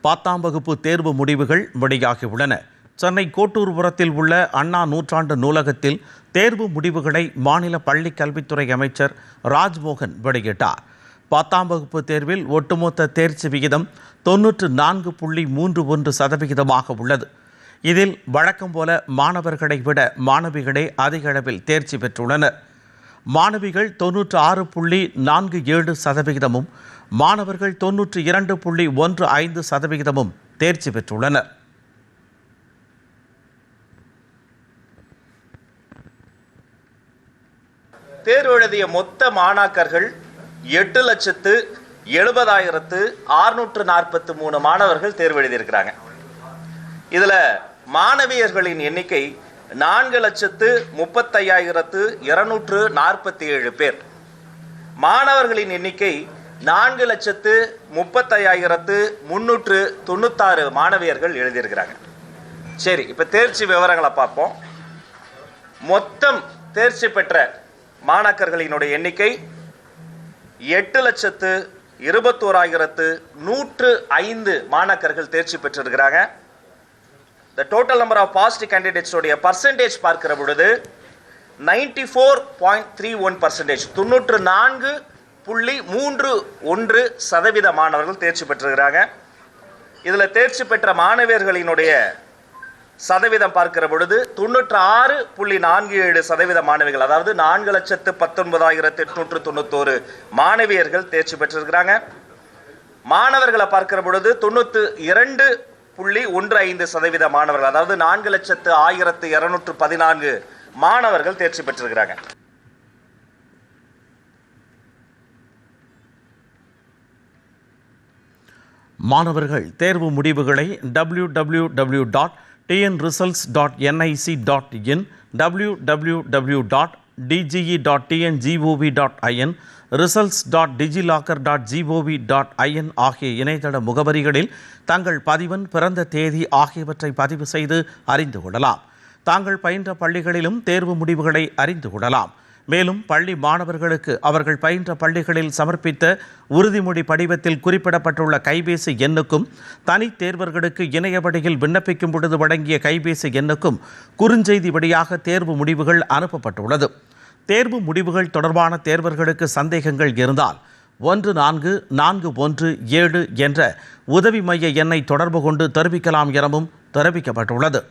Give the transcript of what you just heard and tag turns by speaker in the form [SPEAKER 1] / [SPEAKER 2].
[SPEAKER 1] 10ஆம் வகுப்பு தேர்வு முடிவுகள் வெளியாகியுள்ளன. சென்னை கோட்டூர்புரத்தில் உள்ள அண்ணா நூற்றாண்டு நூலகத்தில் தேர்வு முடிவுகளை மாநில பள்ளிக் கல்வித்துறை அமைச்சர் ராஜ்மோகன் வெளியிட்டார். 10ஆம் வகுப்பு தேர்வில் ஒட்டுமொத்த தேர்ச்சி விகிதம் 94.31% உள்ளது. இதில் வழக்கம் போல மாணவர்களை விட மாணவிகளே அதிக அளவில் தேர்ச்சி பெற்றுள்ளனர். மாணவிகள் 96.47%, மாணவர்கள் 92.15% தேர்ச்சி பெற்றுள்ளனர்.
[SPEAKER 2] தேர்வு எழுதிய மொத்த மாணாக்கர்கள் 8,70,643 மாணவர்கள் தேர்வு எழுதியிருக்கிறாங்க. இதுல மாணவியர்களின் எண்ணிக்கை 4,35,247 பேர். மாணவர்களின் எண்ணிக்கை 4,35,396 மாணவியர்கள் எழுதியிருக்கிறாங்க. சரி, இப்ப தேர்ச்சி விவரங்களை பார்ப்போம். மொத்தம் தேர்ச்சி பெற்ற மாணாக்கர்களினுடைய எண்ணிக்கை 8,21,105 மாணாக்கர்கள் தேர்ச்சி பெற்றிருக்கிறாங்க. The total number of passed candidates உடைய பர்சன்டேஜ் பார்க்கிற பொழுது 94.31%, 94.31% மாணவர்கள் தேர்ச்சி பெற்றிருக்கிறாங்க. இதுல தேர்ச்சி பெற்ற மாணவியர்களினுடைய சதவீதம் பார்க்கிற பொழுது 96.47% மாணவிகள், அதாவது 4,19,891 மாணவியர்கள் தேர்ச்சி பெற்றிருக்கிறாங்க. மாணவர்களை பார்க்கிற பொழுது 92.15% மாணவர்கள், அதாவது 4,01,214 மாணவர்கள் தேர்ச்சி பெற்றிருக்கிறாங்க.
[SPEAKER 1] மாணவர்கள் தேர்வு முடிவுகளை www.tnresults.nic.in, www.dge.tngov.in, results.digilocker.gov.in ஆகிய இணையதள முகவரிகளில் தங்கள் பதிவெண், பிறந்த தேதி ஆகியவற்றை பதிவு செய்து அறிந்து கொள்ளலாம். தாங்கள் பயின்ற பள்ளிகளிலும் தேர்வு முடிவுகளை அறிந்து கொள்ளலாம். மேலும் பள்ளி மாணவர்களுக்கு அவர்கள் பயின்ற பள்ளிகளில் சமர்ப்பித்த உறுதிமொழி படிவத்தில் குறிப்பிடப்பட்டுள்ள கைபேசி எண்ணுக்கும், தனித் தேர்வர்களுக்கு இணைய வழியில் விண்ணப்பிக்கும் பொழுது வழங்கிய கைபேசி எண்ணுக்கும் குறுஞ்செய்தி வழியாக தேர்வு முடிவுகள் அனுப்பப்பட்டுள்ளது. தேர்வு முடிவுகள் தொடர்பான தேர்வர்களுக்கு சந்தேகங்கள் இருந்தால் 14417 என்ற உதவி மைய எண்ணை தொடர்பு கொண்டு தெரிவிக்கலாம் எனவும் தெரிவிக்கப்பட்டுள்ளது.